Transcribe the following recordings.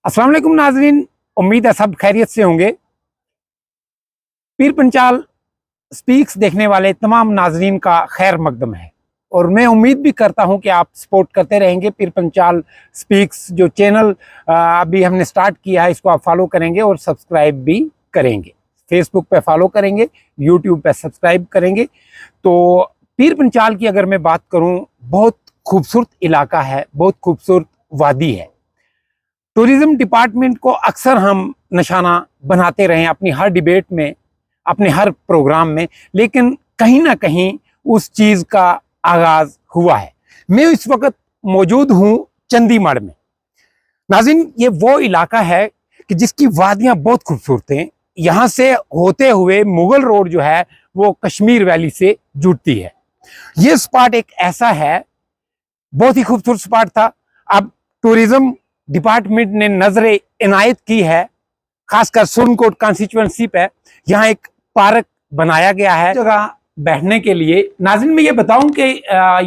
अस्सलाम वालेकुम नाजरीन, उम्मीद है सब खैरियत से होंगे। पीर पंचाल स्पीक्स देखने वाले तमाम नाजरीन का खैर मकदम है और मैं उम्मीद भी करता हूं कि आप सपोर्ट करते रहेंगे। पीर पंचाल स्पीक्स जो चैनल अभी हमने स्टार्ट किया है, इसको आप फॉलो करेंगे और सब्सक्राइब भी करेंगे। फेसबुक पे फॉलो करेंगे, यूट्यूब पे सब्सक्राइब करेंगे। तो पीर पंचाल की अगर मैं बात करूं, बहुत खूबसूरत इलाका है, बहुत खूबसूरत वादी है। टूरिज्म डिपार्टमेंट को अक्सर हम निशाना बनाते रहे अपनी हर डिबेट में, अपने हर प्रोग्राम में, लेकिन कहीं ना कहीं उस चीज़ का आगाज हुआ है। मैं इस वक्त मौजूद हूँ चंडीगढ़ में। नाज़रीन, ये वो इलाका है कि जिसकी वादियाँ बहुत खूबसूरत हैं। यहाँ से होते हुए मुगल रोड जो है वो कश्मीर वैली से जुड़ती है। ये स्पॉट एक ऐसा है, बहुत ही खूबसूरत स्पॉट था। अब टूरिज्म डिपार्टमेंट ने नजर इनायत की है, खासकर सुरनकोट कॉन्स्टिट्यूएंसी पे। यहाँ एक पार्क बनाया गया है जगह बैठने के लिए। नाज़रीन, मैं ये बताऊं कि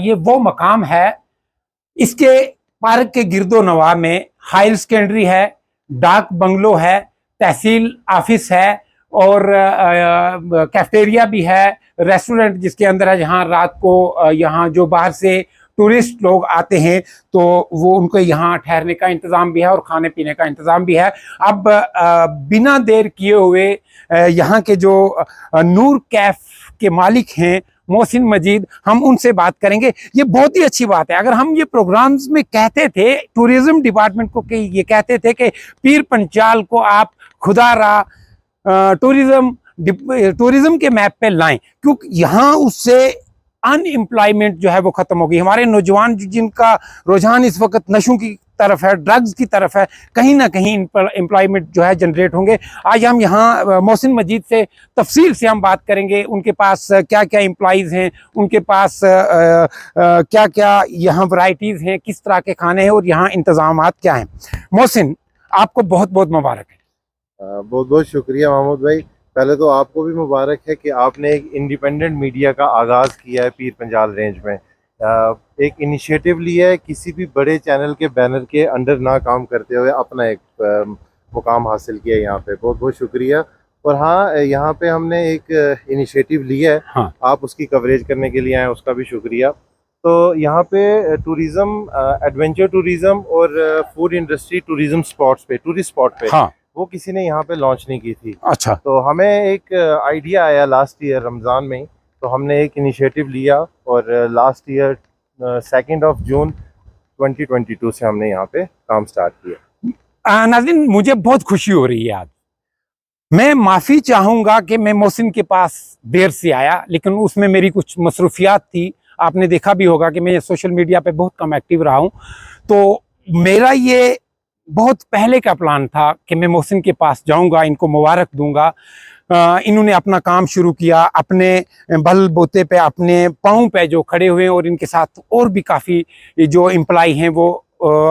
ये वो मकाम है, इसके पार्क के गिरदो नवा में हायर सेकेंडरी है, डाक बंगलो है, तहसील ऑफिस है और कैफेटेरिया भी है, रेस्टोरेंट जिसके अंदर है, जहाँ रात को यहाँ जो बाहर से टूरिस्ट लोग आते हैं तो वो उनको यहाँ ठहरने का इंतज़ाम भी है और खाने पीने का इंतज़ाम भी है। अब बिना देर किए हुए यहाँ के जो नूर कैफ के मालिक हैं मोहसिन मजीद, हम उनसे बात करेंगे। ये बहुत ही अच्छी बात है। अगर हम ये प्रोग्राम्स में कहते थे टूरिज्म डिपार्टमेंट को कि ये कहते थे कि पीर पंचाल को आप खुदारा टूरिज्म के मैप पे लाएं, क्योंकि यहाँ उससे अनएम्प्लॉयमेंट जो है वो खत्म होगी। हमारे नौजवान जिनका रुझान इस वक्त नशों की तरफ है, ड्रग्स की तरफ है, कहीं ना कहीं एम्प्लॉयमेंट जो है जनरेट होंगे। आज हम यहाँ मोहसिन मजीद से तफसील से हम बात करेंगे, उनके पास क्या क्या एम्प्लॉयज़ हैं, उनके पास क्या क्या यहाँ वैरायटीज़ हैं, किस तरह के खाने हैं और यहाँ इंतज़ामात क्या हैं। मोहसिन, आपको बहुत बहुत मुबारक है। बहुत बहुत शुक्रिया महमूद भाई। पहले तो आपको भी मुबारक है कि आपने एक इंडिपेंडेंट मीडिया का आगाज़ किया है पीर पंजाल रेंज में। एक इनिशिएटिव लिया है, किसी भी बड़े चैनल के बैनर के अंडर ना काम करते हुए अपना एक मुकाम हासिल किया है यहाँ पे। बहुत बहुत शुक्रिया। और हाँ, यहाँ पे हमने एक इनिशिएटिव लिया है। हाँ, आप उसकी कवरेज करने के लिए आए, उसका भी शुक्रिया। तो यहाँ पे टूरिज़म, एडवेंचर टूरिज़म और फूड इंडस्ट्री टूरिज़म स्पॉट्स पे, टूरिस्ट स्पॉट पे, हाँ, वो किसी ने यहाँ पे लॉन्च नहीं की थी। अच्छा। तो हमें एक आइडिया आया लास्ट ईयर रमज़ान में, तो हमने एक इनिशिएटिव लिया और लास्ट ईयर 2 जून 2022 से हमने यहाँ पे काम स्टार्ट किया। नाज़रीन, मुझे बहुत खुशी हो रही है आज। मैं माफ़ी चाहूँगा कि मैं मोहसिन के पास देर से आया, लेकिन उसमें मेरी कुछ मसरूफियात थी। आपने देखा भी होगा कि मैं सोशल मीडिया पे बहुत कम एक्टिव रहा हूँ। तो मेरा ये बहुत पहले का प्लान था कि मैं मोहसिन के पास जाऊँगा, इनको मुबारक दूँगा। इन्होंने अपना काम शुरू किया, अपने बल बोते पे, अपने पाँव पे जो खड़े हुए हैं, और इनके साथ और भी काफ़ी जो एम्प्लॉय हैं वो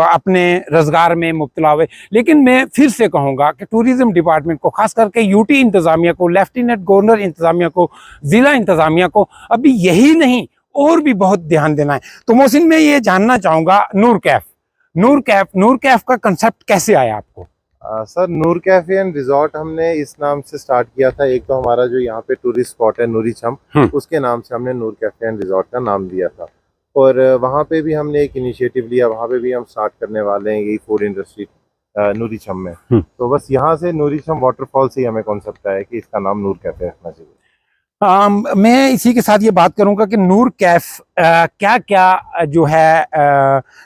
अपने रोज़गार में मुब्तला हुए। लेकिन मैं फिर से कहूँगा कि टूरिज़म डिपार्टमेंट को, ख़ास करके यूटी इंतज़ामिया को, लेफ्टिनेंट गवर्नर इंतज़ामिया को, ज़िला इंतज़ामिया को अभी यही नहीं और भी बहुत ध्यान देना है। तो मोहसिन, मैं ये जानना चाहूँगा, नूर कैफ का कंसेप्ट कैसे आया आपको? Sir, Noor cafe and resort हमने इस नाम से स्टार्ट किया था। एक तो हमारा जो यहाँ पे टूरिस्ट स्पॉट है नूरी छम, उसके नाम से हमने नूर कैफ़े एंड रिजॉर्ट का नाम दिया था। और वहाँ पे भी हमने एक इनिशिएटिव लिया, वहाँ पे भी हम स्टार्ट करने वाले हैं यही फूड इंडस्ट्री नूरी छम में। तो बस यहाँ से नूरी छम वाटरफॉल से ही हमें कॉन्सेप्ट आया कि इसका नाम नूर कैफ़े रखना चाहिए। मैं इसी के साथ ये बात करूंगा कि नूर कैफ क्या क्या जो है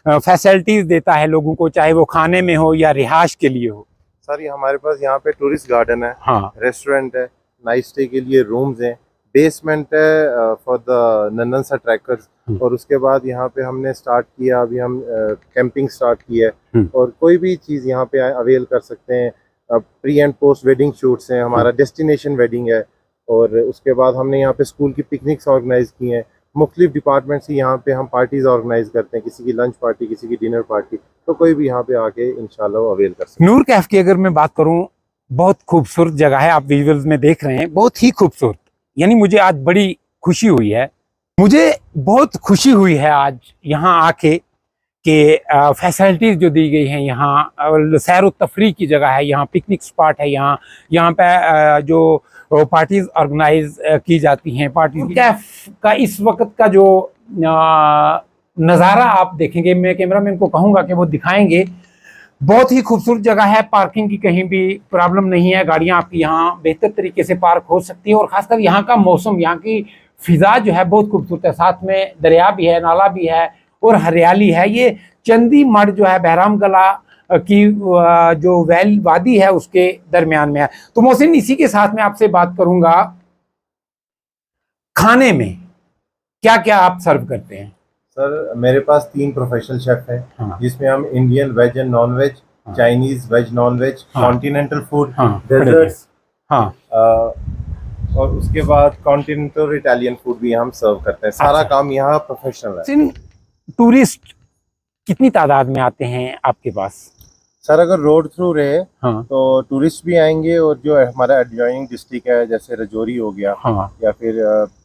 फैसिलिटीज देता है लोगों को, चाहे वो खाने में हो या रिहाइश के लिए हो। सर, ये हमारे पास यहाँ पे टूरिस्ट गार्डन है, हाँ, रेस्टोरेंट है, नाइट स्टे के लिए रूम्स हैं, बेसमेंट है फॉर द नन्नन सा ट्रैकर्स। और उसके बाद यहाँ पे हमने स्टार्ट किया, अभी हम कैंपिंग स्टार्ट की है और कोई भी चीज़ यहाँ पे अवेल कर सकते हैं। Pre and post wedding shoots हैं, हमारा डेस्टिनेशन वेडिंग है। और उसके बाद हमने यहाँ पे स्कूल की पिकनिक्स ऑर्गेनाइज की हैं। मुख्तलिफ डिपार्टमेंट से यहाँ पे हम पार्टीज ऑर्गेनाइज करते हैं, किसी की लंच पार्टी, किसी की डिनर पार्टी, तो कोई भी यहाँ पे आके इंशाल्लाह वो अवेल कर सकते हैं। नूर कैफ की अगर मैं बात करूँ, बहुत खूबसूरत जगह है, आप विजुअल्स में देख रहे हैं, बहुत ही खूबसूरत। यानी मुझे आज बड़ी खुशी हुई है, मुझे बहुत खुशी हुई है आज यहाँ आके के फैसिलिटीज़ जो दी गई हैं यहाँ, सैर व तफरीह की जगह है, यहाँ पिकनिक स्पॉट है, यहाँ पे जो पार्टीज ऑर्गेनाइज की जाती हैं, पार्टी कैफ का इस वक्त का जो नज़ारा आप देखेंगे, मैं कैमरामैन को कहूँगा कि वो दिखाएंगे। बहुत ही खूबसूरत जगह है, पार्किंग की कहीं भी प्रॉब्लम नहीं है, गाड़ियाँ आपकी यहाँ बेहतर तरीके से पार्क हो सकती है। और ख़ासकर यहाँ का मौसम, यहाँ की फ़िज़ा जो है बहुत खूबसूरत है, साथ में दरिया भी है, नाला भी है और हरियाली है। ये चंदी मठ जो है बहराम गला की जो वादी है उसके दरमियान में है। तो मोहसिन, इसी के साथ में आपसे बात करूंगा, खाने में क्या क्या आप सर्व करते हैं? सर मेरे पास 3 प्रोफेशनल शेफ हैं। हाँ। जिसमें हम Indian veg and non veg, हाँ। चाइनीज वेज नॉन वेज, हाँ। कॉन्टिनेंटल फूड, हाँ। डेजर्ट्स, हाँ। और उसके बाद कॉन्टिनेंटल इटालियन फूड भी हम सर्व करते हैं। सारा अच्छा। काम यहाँ प्रोफेशनल है। टूरिस्ट कितनी तादाद में आते हैं आपके पास? सर अगर रोड थ्रू रहे हाँ। तो टूरिस्ट भी आएंगे, और जो हमारा एडजॉइनिंग डिस्ट्रिक्ट है जैसे रजौरी हो गया, हाँ। या फिर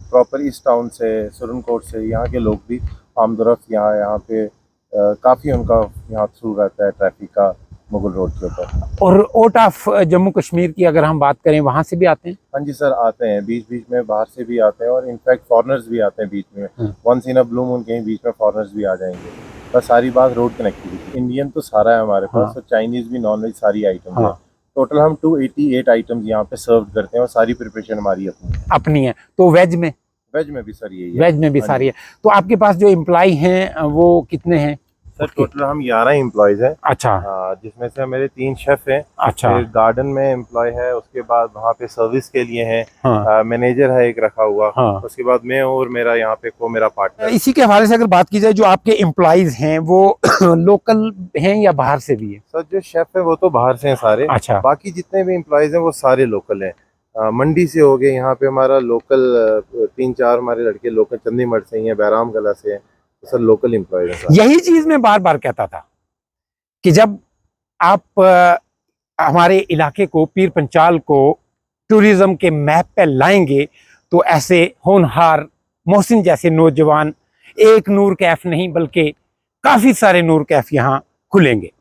प्रॉपर ईस्ट टाउन से, सुरनकोट से, यहाँ के लोग भी आमदरफ यहाँ पे काफ़ी उनका यहाँ थ्रू रहता है ट्रैफिक का मुगल रोड के ऊपर। और आउट ऑफ जम्मू कश्मीर की अगर हम बात करें, वहाँ से भी आते हैं? हाँ जी सर, आते हैं, बीच बीच में बाहर से भी आते हैं, और इनफैक्ट फॉरेनर्स भी आते हैं बीच में। Once in a blue moon कहीं बीच में फॉरेनर्स भी आ जाएंगे। बस सारी बात रोड कनेक्टिविटी। इंडियन तो सारा है हमारे पास, और चाइनीज भी, नॉन वेज सारी आइटम्स है। टोटल हम 288 आइटम्स यहाँ पे सर्व करते हैं, और सारी प्रिपरेशन हमारी अपनी है। तो वेज में भी सर यही है। वेज में भी सारी है। तो आपके पास जो एम्प्लॉय हैं वो कितने हैं? सर टोटल हम 11 एम्प्लॉयज हैं। अच्छा। जिसमें से मेरे 3 शेफ हैं। अच्छा। गार्डन में एम्प्लॉय है, उसके बाद वहाँ पे सर्विस के लिए है। हाँ। मैनेजर है एक रखा हुआ। हाँ। उसके बाद मैं, और मेरा यहाँ पे मेरा पार्टनर। इसी के हवाले से अगर बात की जाए, जो आपके एम्प्लॉयज हैं वो लोकल हैं या बाहर से भी है? सर जो शेफ है वो तो बाहर से हैं सारे। अच्छा। बाकी जितने भी एम्प्लॉयज हैं वो सारे लोकल हैं। मंडी से हो गए, यहाँ पे हमारा लोकल 3-4 हमारे लड़के लोकल चंदी मठ से ही हैं, बहराम गला से हैं। तो सर लोकल एम्प्लॉयज हैं। यही चीज मैं बार बार कहता था कि जब आप हमारे इलाके को, पीर पंचाल को टूरिज्म के मैप पे लाएंगे, तो ऐसे होनहार मोहसिन जैसे नौजवान, एक नूर कैफ नहीं बल्कि काफी सारे नूर कैफ यहाँ खुलेंगे।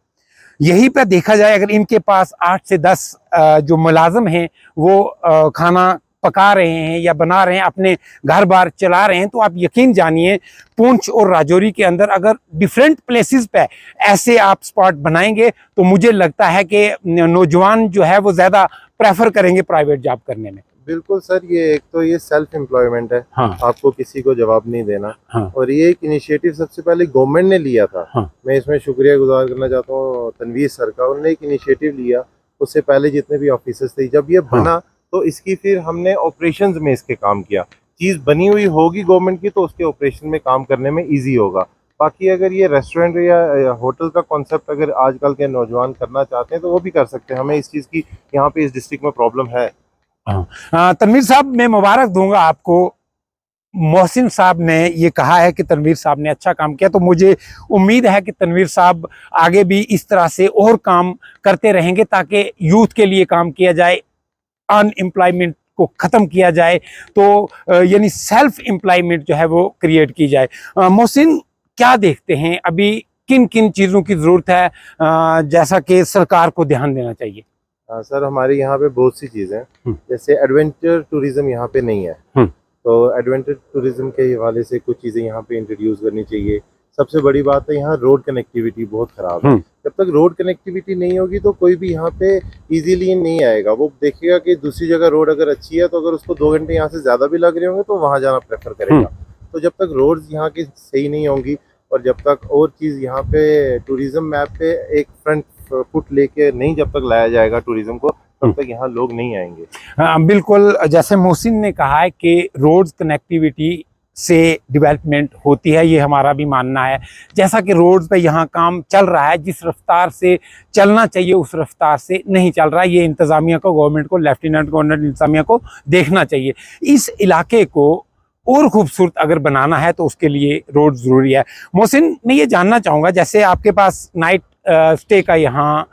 यहीं पे देखा जाए, अगर इनके पास 8 से 10 जो मुलाजम हैं वो खाना पका रहे हैं या बना रहे हैं, अपने घर बार चला रहे हैं, तो आप यकीन जानिए पुंछ और राजौरी के अंदर अगर डिफरेंट प्लेसेस पे ऐसे आप स्पॉट बनाएंगे तो मुझे लगता है कि नौजवान जो है वो ज़्यादा प्रेफर करेंगे प्राइवेट जॉब करने में। बिल्कुल सर, ये एक तो ये सेल्फ एम्प्लॉयमेंट है। हाँ। आपको किसी को जवाब नहीं देना। हाँ। और ये एक इनिशिएटिव सबसे पहले गवर्नमेंट ने लिया था। हाँ। मैं इसमें शुक्रिया गुजार करना चाहता हूँ तनवीर सर का। उन्होंने एक इनिशिएटिव लिया, उससे पहले जितने भी ऑफिसर्स थे, जब ये बना तो इसकी फिर हमने ऑपरेशंस में इसके काम किया। चीज़ बनी हुई होगी गवर्नमेंट की तो उसके ऑपरेशन में काम करने में ईजी होगा। बाकी अगर ये रेस्टोरेंट या होटल का कॉन्सेप्ट अगर आजकल के नौजवान करना चाहते हैं तो वो भी कर सकते हैं। हमें इस चीज़ की यहाँ पे इस डिस्ट्रिक्ट में प्रॉब्लम है। तनवीर साहब, मैं मुबारक दूंगा आपको। मोहसिन साहब ने ये कहा है कि तनवीर साहब ने अच्छा काम किया, तो मुझे उम्मीद है कि तनवीर साहब आगे भी इस तरह से और काम करते रहेंगे ताकि यूथ के लिए काम किया जाए, अनएम्प्लॉयमेंट को ख़त्म किया जाए, तो यानी सेल्फ एम्प्लॉयमेंट जो है वो क्रिएट की जाए। मोहसिन, क्या देखते हैं अभी किन किन चीज़ों की ज़रूरत है जैसा कि सरकार को ध्यान देना चाहिए? सर हमारे यहाँ पे बहुत सी चीज़ें हैं, जैसे एडवेंचर टूरिज्म यहाँ पे नहीं है, तो एडवेंचर टूरिज्म के हवाले से कुछ चीज़ें यहाँ पे इंट्रोड्यूस करनी चाहिए। सबसे बड़ी बात है, यहाँ रोड कनेक्टिविटी बहुत ख़राब है। जब तक रोड कनेक्टिविटी नहीं होगी तो कोई भी यहाँ पे इजीली नहीं आएगा। वो देखेगा कि दूसरी जगह रोड अगर अच्छी है तो अगर उसको 2 घंटे यहाँ से ज़्यादा भी लग रहे होंगे तो वहाँ जाना प्रेफर करेगा। तो जब तक रोड्स यहाँ की सही नहीं होंगी, और जब तक और चीज़ यहाँ पे टूरिज्म मैप पे एक फ्रंट फुट लेके नहीं जब तक लाया जाएगा टूरिज्म को, तब तक यहाँ लोग नहीं आएंगे। बिल्कुल, जैसे मोहसिन ने कहा है कि रोड्स कनेक्टिविटी से डेवलपमेंट होती है, ये हमारा भी मानना है। जैसा कि रोड्स पे यहाँ काम चल रहा है, जिस रफ्तार से चलना चाहिए उस रफ्तार से नहीं चल रहा है। ये इंतज़ामिया को, गवर्नमेंट को, लेफ्टिनेंट गवर्नर इंतज़ामिया को देखना चाहिए। इस इलाके को और खूबसूरत अगर बनाना है तो उसके लिए रोड ज़रूरी है। मोहसिन, मैं ये जानना चाहूँगा, जैसे आपके पास नाइट स्टे का यहाँ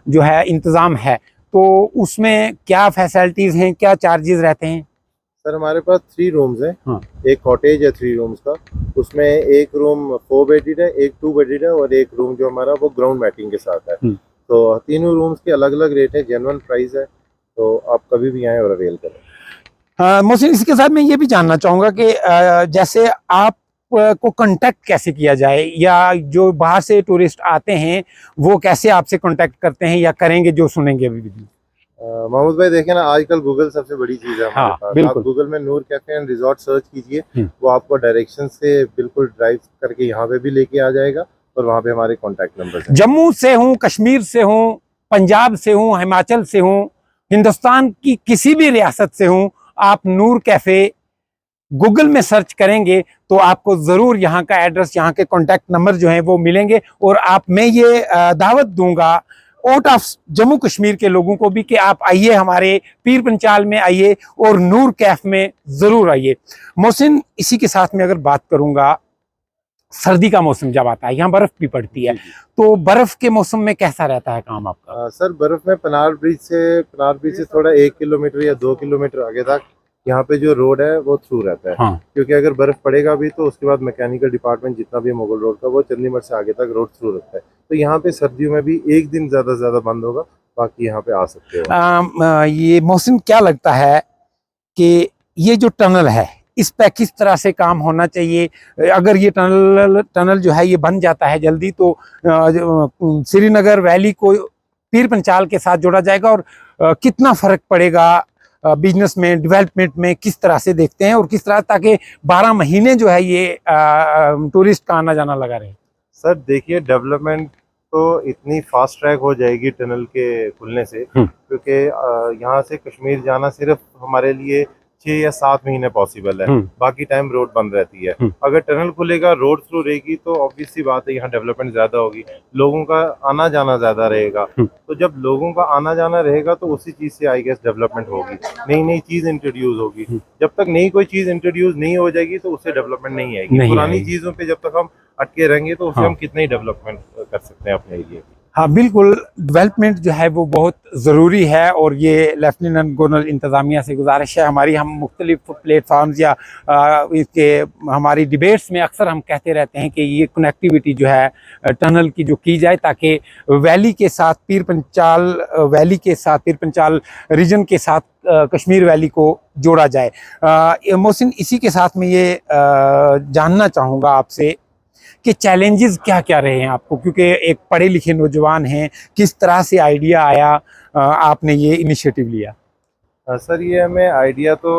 जो है इंतज़ाम है, तो उसमें क्या फैसिलिटीज़ हैं, क्या चार्जेस रहते हैं? सर हमारे पास 3 रूम्स हैं। हाँ। एक कॉटेज है 3 रूम्स का, उसमें एक रूम 4 बेडेड है, एक 2 बेडेड है और एक रूम जो हमारा वो ग्राउंड मैटिंग के साथ है। तो तीनों रूम्स के अलग अलग रेट है, जेन्युइन प्राइस है, तो आप कभी भी आए और अवेल करें। मोहसिन, इसके साथ मैं ये भी जानना चाहूँगा कि जैसे आप को कांटेक्ट कैसे किया जाए, या जो बाहर से टूरिस्ट आते हैं वो कैसे आपसे कांटेक्ट करते हैं या करेंगे, जो सुनेंगे अभी भी। मोहम्मद भाई देखें ना, आजकल गूगल सबसे बड़ी चीज़ है हमारे पास। बिल्कुल। आप गूगल में नूर कैफे एंड रिजॉर्ट सर्च कीजिए, वो आपको डायरेक्शन से बिल्कुल ड्राइव करके यहाँ पे भी लेके आ जाएगा और वहाँ पे हमारे कॉन्टैक्ट नंबर हैं। जम्मू से हूँ, कश्मीर से हूँ, पंजाब से हूँ, हिमाचल से हूँ, हिंदुस्तान की किसी भी रियासत से हूँ, आप नूर कैफे गूगल में सर्च करेंगे तो आपको जरूर यहाँ का एड्रेस, यहाँ के कॉन्टैक्ट नंबर जो हैं वो मिलेंगे। और मैं ये दावत दूंगा आउट ऑफ जम्मू कश्मीर के लोगों को भी कि आप आइए, हमारे पीर पंचाल में आइए और नूर कैफ में जरूर आइए। मोहसिन, इसी के साथ में अगर बात करूंगा, सर्दी का मौसम जब आता है, यहाँ बर्फ भी पड़ती है, तो बर्फ के मौसम में कैसा रहता है काम आपका? सर बर्फ में पनार ब्रिज से थोड़ा 1 किलोमीटर या 2 किलोमीटर आगे तक यहाँ पे जो रोड है वो थ्रू रहता है। हाँ। क्योंकि अगर बर्फ पड़ेगा भी तो उसके बाद मैकेनिकल डिपार्टमेंट जितना भी मुगल रोड का वो चंडीगढ़ से आगे तक रोड थ्रू रखता है। तो यहाँ पे सर्दियों में भी एक दिन ज्यादा से ज्यादा बंद होगा, बाकी यहाँ पे आ सकते हो। ये मोहसिन, क्या लगता है कि ये जो टनल है इस पे किस तरह से काम होना चाहिए? अगर ये टनल जो है ये बन जाता है जल्दी, तो श्रीनगर वैली को पीर पंचाल के साथ जोड़ा जाएगा, और कितना फर्क पड़ेगा बिजनेस में, डेवलपमेंट में, किस तरह से देखते हैं, और किस तरह, ताकि 12 महीने जो है ये टूरिस्ट का आना जाना लगा रहे? सर देखिए, डेवलपमेंट तो इतनी फास्ट ट्रैक हो जाएगी टनल के खुलने से, क्योंकि यहाँ से कश्मीर जाना सिर्फ हमारे लिए 6 या 7 महीने पॉसिबल है, बाकी टाइम रोड बंद रहती है। अगर टनल खुलेगा, रोड थ्रू रहेगी, तो ऑब्वियस सी बात है यहाँ डेवलपमेंट ज्यादा होगी, लोगों का आना जाना ज्यादा रहेगा। तो जब लोगों का आना जाना रहेगा तो उसी चीज से आई गेस डेवलपमेंट होगी, नई नई चीज इंट्रोड्यूस होगी। जब तक नई कोई चीज इंट्रोड्यूस नहीं हो जाएगी तो उससे डेवलपमेंट नहीं आएगी। पुरानी चीजों पे जब तक हम अटके रहेंगे तो उससे हम कितना ही डेवलपमेंट कर सकते हैं अपने एरिया की। हाँ बिल्कुल, डेवलपमेंट जो है वो बहुत ज़रूरी है, और ये लेफ्टिनेंट गवर्नर इंतज़ामिया से गुजारिश है हमारी। हम मुख्तलिफ प्लेटफार्म्स या इसके हमारी डिबेट्स में अक्सर हम कहते रहते हैं कि ये कनेक्टिविटी जो है टनल की जो की जाए, ताकि वैली के साथ पीर पंचाल वैली के साथ पीर पंचाल रीजन के साथ कश्मीर वैली को जोड़ा जाए। मोहसिन, इसी के साथ में ये जानना चाहूँगा आपसे कि चैलेंजेस क्या क्या रहे हैं आपको, क्योंकि एक पढ़े लिखे नौजवान हैं, किस तरह से आइडिया आया, आपने ये इनिशिएटिव लिया? सर ये हमें आइडिया तो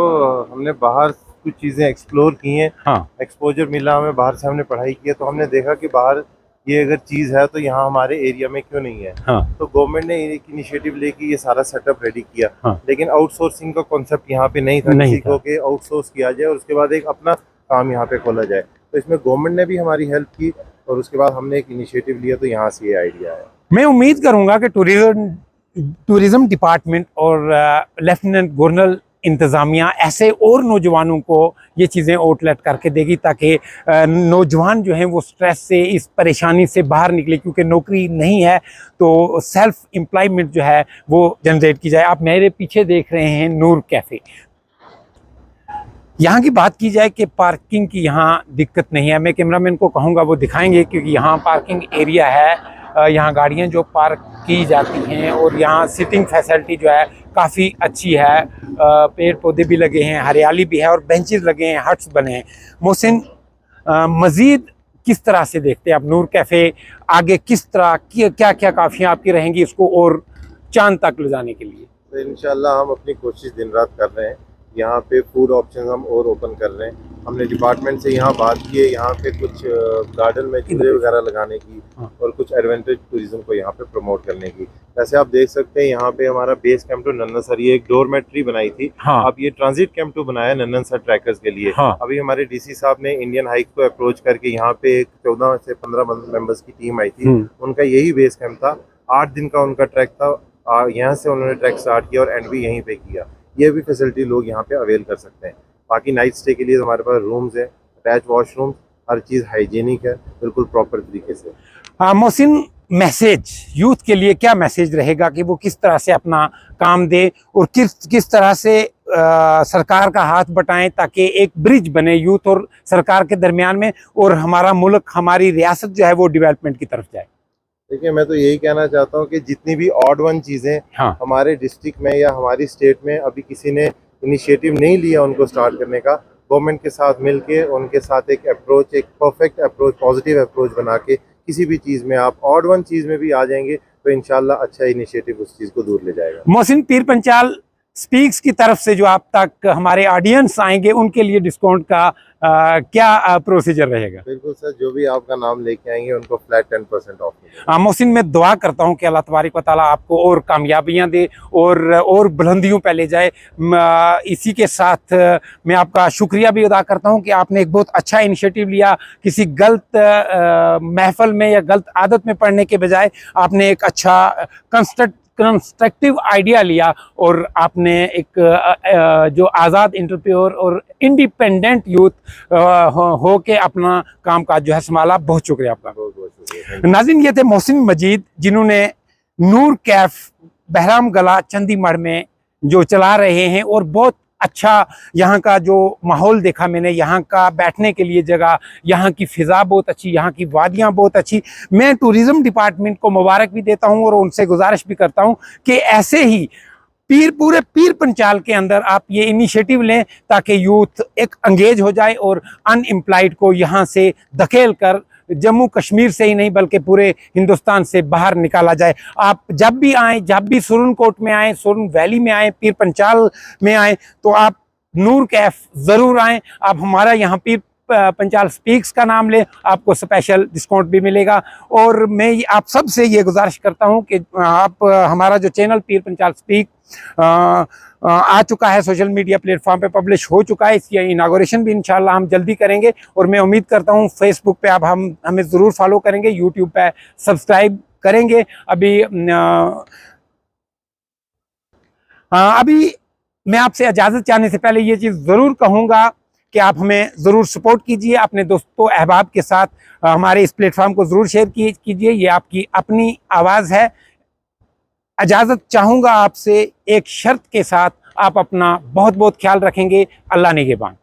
हमने बाहर कुछ चीज़ें एक्सप्लोर की हैं। हाँ। एक्सपोजर मिला हमें, बाहर से हमने पढ़ाई की है, तो हमने देखा कि बाहर ये अगर चीज़ है तो यहाँ हमारे एरिया में क्यों नहीं है। हाँ। तो गवर्नमेंट ने एक इनिशिएटिव लेके ये सारा सेटअप रेडी किया। हाँ। लेकिन आउटसोर्सिंग का कॉन्सेप्ट यहाँ पे नहीं था, किसी को कि आउटसोर्स किया जाए और उसके बाद एक अपना काम यहाँ पे खोला जाए। तो इसमें गवर्नमेंट ने भी हमारी हेल्प की और उसके बाद हमने एक इनिशिएटिव लिया, तो यहाँ से ये आइडिया आया। मैं उम्मीद करूंगा कि टूरिज्म डिपार्टमेंट और लेफ्टिनेंट गवर्नर इंतज़ामिया ऐसे और नौजवानों को ये चीज़ें आउटलेट करके देगी, ताकि नौजवान जो हैं वो स्ट्रेस से, इस परेशानी से बाहर निकले, क्योंकि नौकरी नहीं है तो सेल्फ एम्प्लॉयमेंट जो है वो जनरेट की जाए। आप मेरे पीछे देख रहे हैं नूर कैफ़े। यहाँ की बात की जाए कि पार्किंग की यहाँ दिक्कत नहीं है, मैं कैमरामैन को कहूँगा वो दिखाएंगे, क्योंकि यहाँ पार्किंग एरिया है, यहाँ गाड़ियाँ जो पार्क की जाती हैं, और यहाँ सिटिंग फैसिलिटी जो है काफ़ी अच्छी है, पेड़ पौधे भी लगे हैं, हरियाली भी है, और बेंचेस लगे हैं, हट्स बने हैं। मोहसिन, मज़ीद किस तरह से देखते हैं आप नूर कैफ़े, आगे किस तरह की क्या क्या काफ़ियाँ आपकी रहेंगी इसको और चांद तक ले जाने के लिए? तो इंशाल्लाह हम अपनी कोशिश दिन रात कर रहे हैं। यहाँ पे फूड ऑप्शन हम और ओपन कर रहे हैं। हमने डिपार्टमेंट से यहाँ बात की है, यहाँ पे कुछ गार्डन में झूले वगैरह लगाने की और कुछ एडवेंचर टूरिज्म को यहाँ पे प्रमोट करने की। वैसे आप देख सकते हैं यहाँ पे हमारा बेस कैंप टू नन्नासर, ये एक डोरमेट्री बनाई थी। हाँ। अब ये ट्रांजिट कैंप टू बनाया नन्नासर ट्रैकर्स के लिए। हाँ। अभी हमारे डीसी साहब ने इंडियन हाइक को अप्रोच करके यहाँ पे एक 14 से 15 मेंबर्स की टीम आई थी, उनका यही बेस कैंप था। 8 दिन का उनका ट्रैक था, यहाँ से उन्होंने ट्रैक स्टार्ट किया और एंड भी यहीं पे किया। ये भी फैसिलिटी लोग यहाँ पे अवेल कर सकते हैं। बाकी नाइट स्टे के लिए हमारे पास रूम्स है, अटैच वॉशरूम, हर चीज़ हाइजीनिक है, बिल्कुल प्रॉपर तरीके से। मोहसिन, मैसेज यूथ के लिए क्या मैसेज रहेगा कि वो किस तरह से अपना काम दे और किस तरह से सरकार का हाथ बटाएं ताकि एक ब्रिज बने यूथ और सरकार के दरमियान में और हमारा मुल्क, हमारी रियासत जो है वो डेवलपमेंट की तरफ जाए? देखिए, मैं तो यही कहना चाहता हूँ कि जितनी भी ऑड वन चीज़ें हाँ। हमारे डिस्ट्रिक्ट में या हमारी स्टेट में अभी किसी ने इनिशिएटिव नहीं लिया उनको स्टार्ट करने का, गवर्नमेंट के साथ मिलके उनके साथ एक अप्रोच, एक परफेक्ट अप्रोच, पॉजिटिव अप्रोच बना के किसी भी चीज़ में आप ऑड वन चीज़ में भी आ जाएंगे तो इंशाल्लाह अच्छा इनिशिएटिव उस चीज़ को दूर ले जाएगा। मोहसिन पीर पंचाल स्पीक्स की तरफ से जो आप तक हमारे ऑडियंस आएंगे उनके लिए डिस्काउंट का क्या प्रोसीजर रहेगा? बिल्कुल सर, जो भी आपका नाम लेके आएंगे उनको फ्लैट 10% ऑफ मिलेगा। मोहसिन, मैं दुआ करता हूँ कि अल्लाह तबारक व तआला आपको और कामयाबियाँ दे और बुलंदियों पे ले जाए। इसी के साथ मैं आपका शुक्रिया भी अदा करता हूँ कि आपने एक बहुत अच्छा इनिशिएटिव लिया। किसी गलत महफल में या गलत आदत में पढ़ने के बजाय आपने एक अच्छा कंस्ट्रक्टिव आइडिया लिया और आपने एक जो आज़ाद एंटरप्रेन्योर और इंडिपेंडेंट यूथ हो के अपना काम काज जो है संभाला। बहुत शुक्रिया आपका। बहुत बहुत शुक्रिया। नाज़रीन, ये थे मोहसिन मजीद जिन्होंने नूर कैफ बहराम गला चंदीमढ़ में जो चला रहे हैं और बहुत अच्छा यहाँ का जो माहौल देखा मैंने, यहाँ का बैठने के लिए जगह, यहाँ की फ़िज़ा बहुत अच्छी, यहाँ की वादियाँ बहुत अच्छी। मैं टूरिज़्म डिपार्टमेंट को मुबारक भी देता हूँ और उनसे गुजारिश भी करता हूँ कि ऐसे ही पूरे पीर पंचाल के अंदर आप ये इनिशिएटिव लें ताकि यूथ एक अंगेज हो जाए और अनएम्प्लॉयड को यहाँ से धकेल कर जम्मू कश्मीर से ही नहीं बल्कि पूरे हिंदुस्तान से बाहर निकाला जाए। आप जब भी आएँ, जब भी सुरनकोट में आएँ, सुरन वैली में आएँ, पीर पंचाल में आएँ तो आप नूर कैफ ज़रूर आएँ। आप हमारा यहाँ पीर पंचाल स्पीक्स का नाम ले, आपको स्पेशल डिस्काउंट भी मिलेगा। और मैं आप सब से ये गुजारिश करता हूँ कि आप हमारा जो चैनल पीर पंचाल स्पीक आ चुका है, सोशल मीडिया प्लेटफॉर्म पे पब्लिश हो चुका है, इसकी इनागोरेशन भी इंशाल्लाह हम जल्दी करेंगे। और मैं उम्मीद करता हूँ फेसबुक पे आप हमें ज़रूर फॉलो करेंगे, यूट्यूब पे सब्सक्राइब करेंगे। अभी मैं आपसे इजाज़त चाहने से पहले ये चीज़ ज़रूर कहूँगा कि आप हमें ज़रूर सपोर्ट कीजिए, अपने दोस्तों अहबाब के साथ हमारे इस प्लेटफॉर्म को ज़रूर शेयर कीजिए। ये आपकी अपनी आवाज़ है। इजाज़त चाहूँगा आपसे एक शर्त के साथ, आप अपना बहुत बहुत ख्याल रखेंगे। अल्लाह निगहबान।